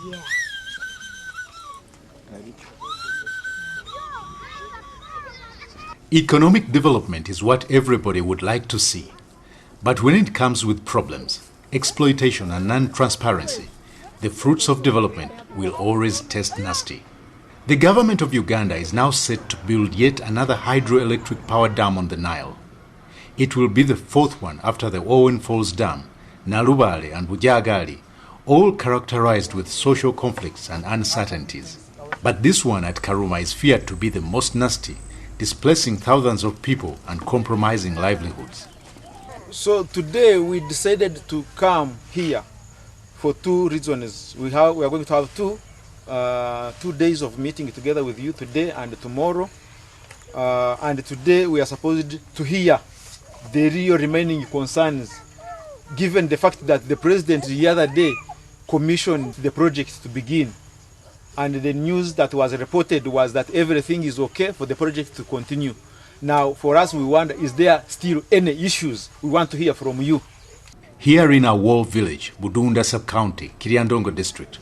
Yeah. Economic development is what everybody would like to see. But when it comes with problems, exploitation and non-transparency, the fruits of development will always taste nasty. The government of Uganda is now set to build yet another hydroelectric power dam on the Nile. It will be the fourth one after the Owen Falls Dam, Nalubale and Bujagali, all characterized with social conflicts and uncertainties. But this one at Karuma is feared to be the most nasty, displacing thousands of people and compromising livelihoods. So today we decided to come here for two reasons. We are going to have 2 days of meeting together with you today and tomorrow. And today we are supposed to hear the real remaining concerns, given the fact that the president the other day commissioned the project to begin. And the news that was reported was that everything is okay for the project to continue. Now, for us, we wonder, is there still any issues? We want to hear from you. Here in our war village, Budunda sub-county, Kiriandongo district,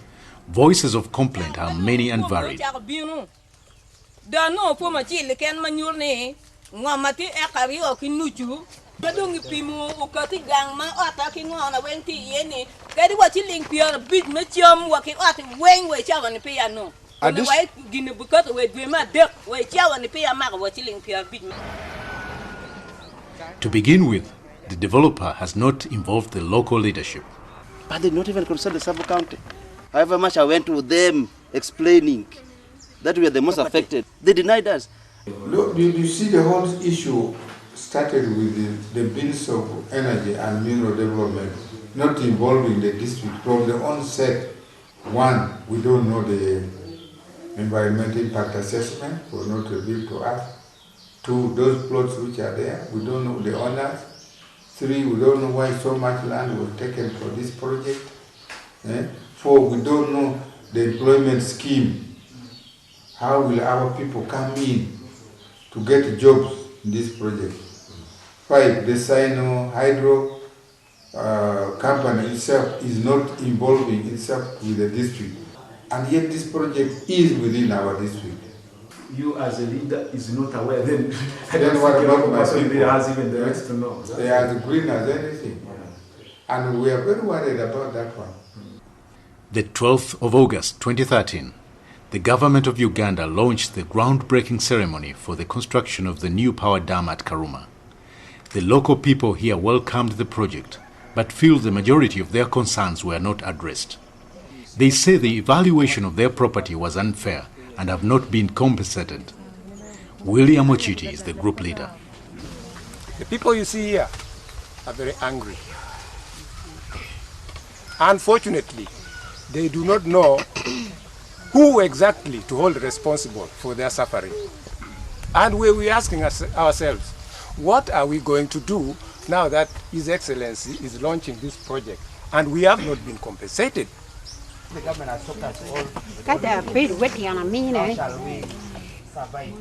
voices of complaint are many and varied. To begin with, the developer has not involved the local leadership. But they not even concerned the sub-county. However much I went to them explaining that we are the most affected, they denied us. Look, you see the whole issue started with the bills of energy and mineral development not involving the district from the onset. One, we don't know the environmental impact assessment was not revealed to us. Two, those plots which are there, we don't know the owners. Three, we don't know why so much land was taken for this project. Four, we don't know the employment scheme. How will our people come in to get jobs in this project? Five, the Sino Hydro company itself is not involving itself with the district. And yet this project is within our district. You as a leader is not aware, then what about my person people? has even the right to know. They are as green as anything. And we are very worried about that one. The 12th of August 2013, the government of Uganda launched the groundbreaking ceremony for the construction of the new power dam at Karuma. The local people here welcomed the project, but feel the majority of their concerns were not addressed. They say the evaluation of their property was unfair and have not been compensated. William Ochiti is the group leader. The people you see here are very angry. Unfortunately, they do not know who exactly to hold responsible for their suffering. And we're asking ourselves, what are we going to do now that His Excellency is launching this project and we have not been compensated?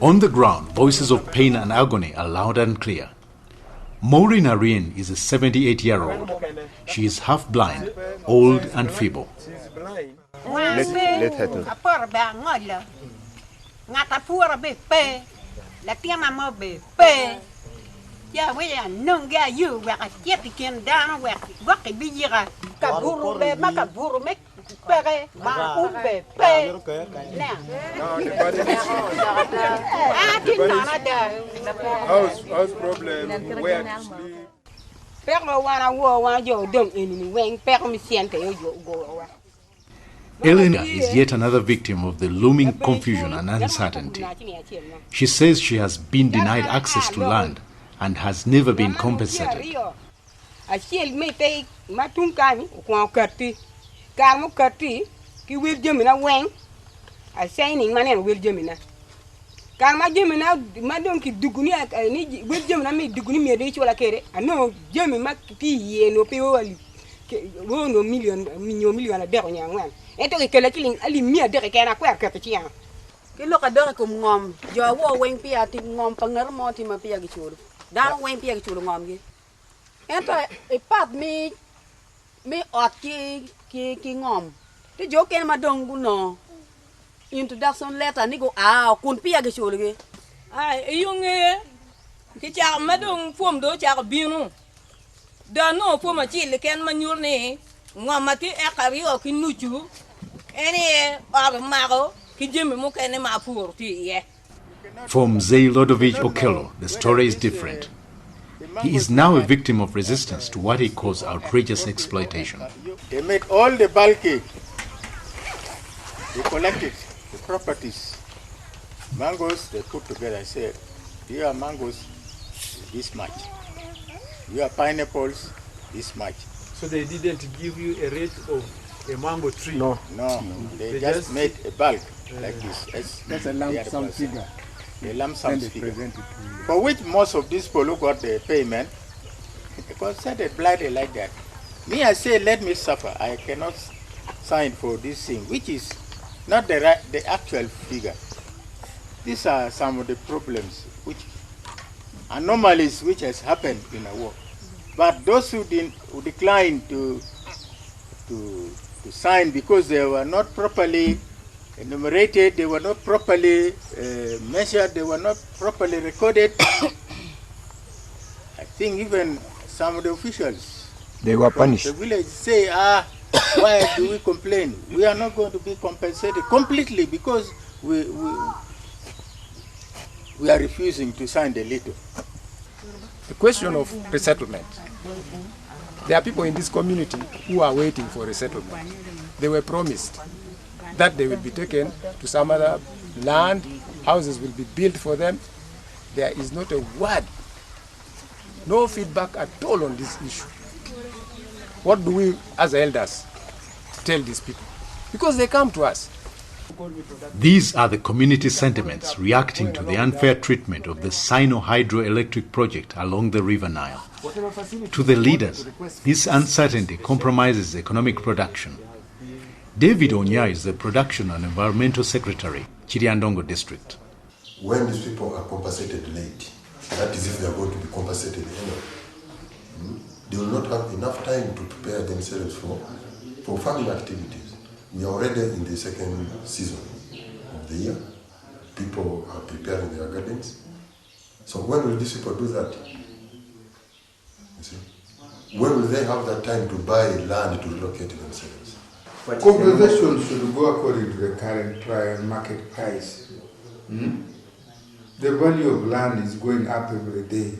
On the ground, voices of pain and agony are loud and clear. Maureen Arien is a 78-year-old. She is half blind, old and feeble. Let her do. How's problem? Where to sleep? Elena is yet another victim of the looming confusion and uncertainty. She says she has been denied access to land and has never been compensated. The joke in my dongu no. Introduction letter, Nigo, couldn't be a gishulge. Ai, young Kicha Madong form do char binu. Don't know for my chill can manure ne. Mamati Akario Kinuchu. Any other mago, Kijim Mukane Mapur tea. For Mzee Lodovich Okello, the story is different. He is now a victim of resistance to what he calls outrageous exploitation. They made all the bulky. They collected the properties. Mangoes, they put together. I said, here are mangoes, this much. Here are pineapples, this much. So they didn't give you a rate of a mango tree? No, they just made a bulk like this. That's a lump sum figure. A lump sum figure. For which most of these people who got the payment, they considered blighted like that. Me, I say, let me suffer. I cannot sign for this thing, which is not the actual figure. These are some of the problems, which anomalies which has happened in our work. But those who declined to sign because they were not properly enumerated, they were not properly measured, they were not properly recorded. I think even some of the officials, they were punished. The village say, why do we complain? We are not going to be compensated completely because we are refusing to sign the letter. The question of resettlement. There are people in this community who are waiting for resettlement. They were promised that they will be taken to some other land, houses will be built for them. There is not a word, no feedback at all on this issue. What do we as elders tell these people? Because they come to us. These are the community sentiments reacting to the unfair treatment of the Sino hydroelectric project along the River Nile. To the leaders, this uncertainty compromises economic production. David Onya is the Production and Environmental Secretary, Chiriandongo District. When these people are compensated late, that is if they are going to be compensated anyway, they will not have enough time to prepare themselves for farming activities. We are already in the second season of the year. People are preparing their gardens. So when will these people do that? You see? When will they have that time to buy land to relocate themselves? Compensation should go according to the current market price. The value of land is going up every day.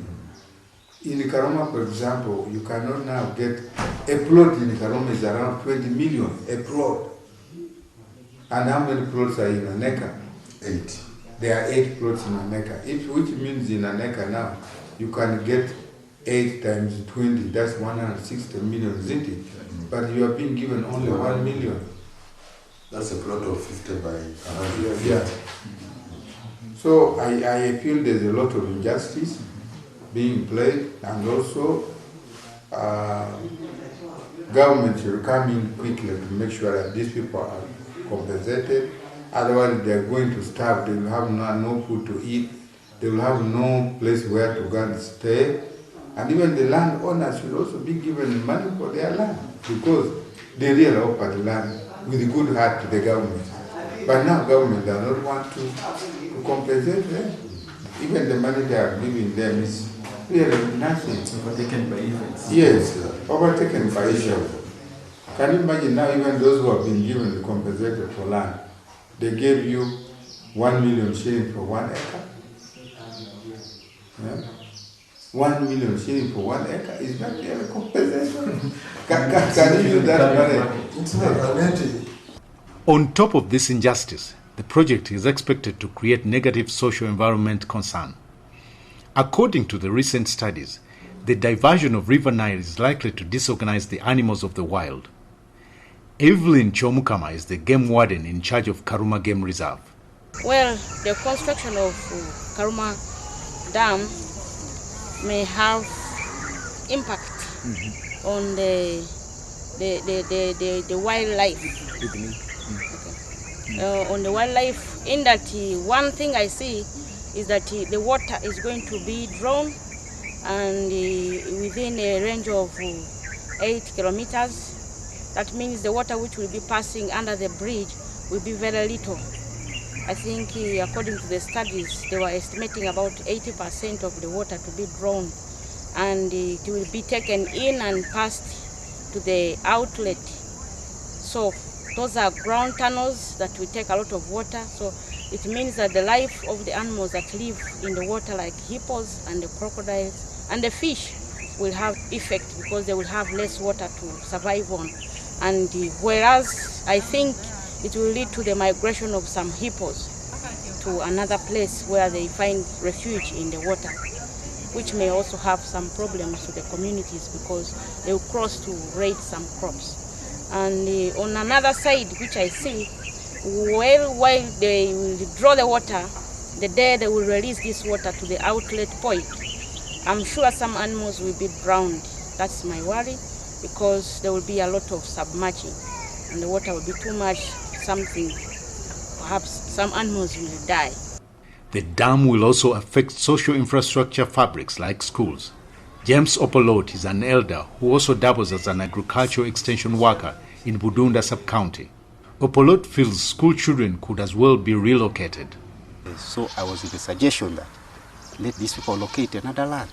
In Karoma, for example, you cannot now get a plot in Karoma is around 20 million, a plot. And how many plots are in an acre? 8. There are 8 plots in an acre, which means in an acre now, you can get 8 times 20, that's 160 million, isn't it? But you are being given only 1 million. That's a plot of 50 by 100. Yeah. So I feel there's a lot of injustice being played, and also government should come in quickly to make sure that these people are compensated. Otherwise they're going to starve, they will have no food to eat, they will have no place where to go and stay. And even the landowners should also be given money for their land, because they really offered land with a good heart to the government. But now government does not want to compensate them. Even the money they are giving them is really nothing. Overtaken by events. Yes, overtaken by issues. Can you imagine now, even those who have been given compensated for land, they gave you 1 million shilling for 1 acre? Yeah? 1 million shilling for 1 acre? Is that really compensation? Can you use that money? On top of this injustice, the project is expected to create negative socio-environment concern. According to the recent studies, the diversion of River Nile is likely to disorganize the animals of the wild. Evelyn Chomukama is the game warden in charge of Karuma Game Reserve. Well, the construction of Karuma Dam may have impact on the wildlife. On the wildlife, in that one thing I see is that the water is going to be drawn and within a range of 8 kilometers, That means the water which will be passing under the bridge will be very little. I think according to the studies, they were estimating about 80% of the water to be drawn, and it will be taken in and passed to the outlet. So those are ground tunnels that will take a lot of water. So it means that the life of the animals that live in the water, like hippos and the crocodiles and the fish, will have effect because they will have less water to survive on. And whereas I think it will lead to the migration of some hippos to another place where they find refuge in the water, which may also have some problems to the communities because they will cross to raid some crops. And on another side, which I see, while they will draw the water, the day they will release this water to the outlet point, I'm sure some animals will be drowned. That's my worry, because there will be a lot of submerging and the water will be too much, perhaps some animals will die. The dam will also affect social infrastructure fabrics like schools. James Opolot is an elder who also doubles as an agricultural extension worker in Budunda sub-county. Opolot feels school children could as well be relocated. So I was with the suggestion that let these people locate another land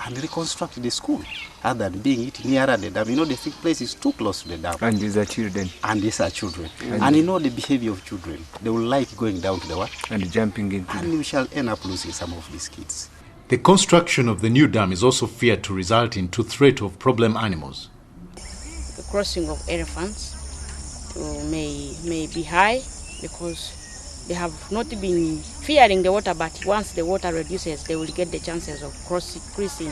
and reconstruct the school, other than being it nearer the dam. You know, the place is too close to the dam. And these are children. And these are children. And you know the behavior of children. They will like going down to the water. And jumping into and we shall end up losing some of these kids. The construction of the new dam is also feared to result in threat of problem animals. The crossing of elephants may be high because they have not been fearing the water, but once the water reduces, they will get the chances of crossing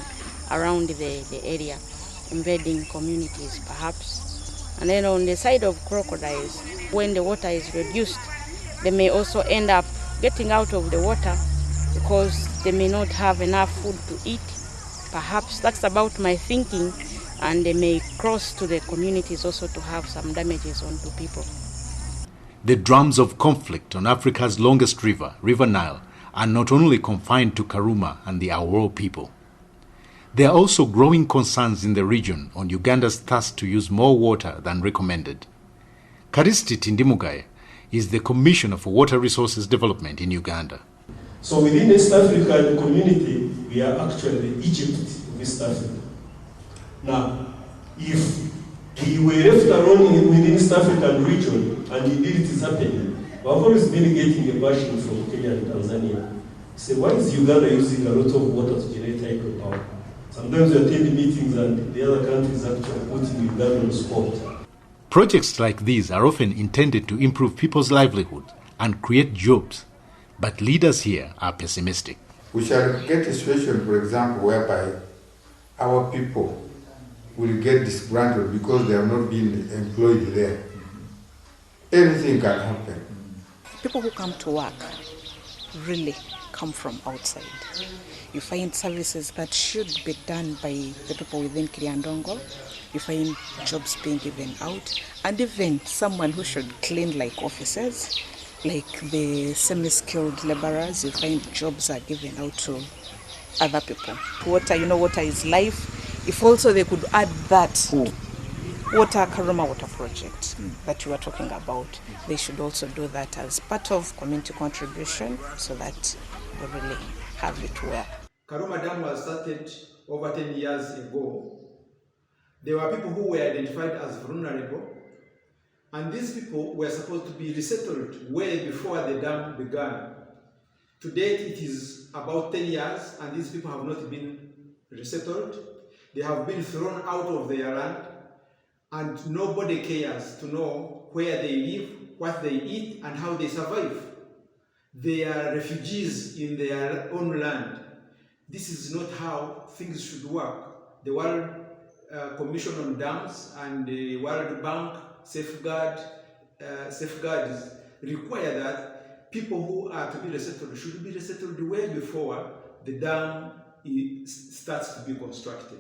around the area, invading communities perhaps. And then on the side of crocodiles, when the water is reduced, they may also end up getting out of the water because they may not have enough food to eat. Perhaps that's about my thinking, and they may cross to the communities also to have some damages onto people. The drums of conflict on Africa's longest river, River Nile, are not only confined to Karuma and the Aworo people. There are also growing concerns in the region on Uganda's thirst to use more water than recommended. Karisti Tindimugaya is the Commissioner for Water Resources Development in Uganda. So within East African community, we are actually the Egypt of East Africa. Now, if we were left alone within East African region, and indeed it is happening, we have always been getting a bashing from Kenya and Tanzania. Say, why is Uganda using a lot of water to generate hydropower? Sometimes we attend meetings and the other countries actually putting Uganda on the spot. Projects like these are often intended to improve people's livelihood and create jobs, but leaders here are pessimistic. We shall get a situation, for example, whereby our people will get disgruntled because they have not been employed there. Anything can happen. People who come to work really come from outside. You find services that should be done by the people within Kiriandongo. You find jobs being given out, and even someone who should clean like offices, like the semi-skilled laborers, you find jobs are given out to other people. Water, you know, water is life. If also they could add that Karuma Water Project that you were talking about, they should also do that as part of community contribution so that we really have it well. Karuma Dam was started over 10 years ago. There were people who were identified as vulnerable, and these people were supposed to be resettled way before the dam began. To date, it is about 10 years, and these people have not been resettled. They have been thrown out of their land, and nobody cares to know where they live, what they eat, and how they survive. They are refugees in their own land. This is not how things should work. The World Commission on Dams and the World Bank safeguards require that people who are to be resettled should be resettled way before the dam starts to be constructed.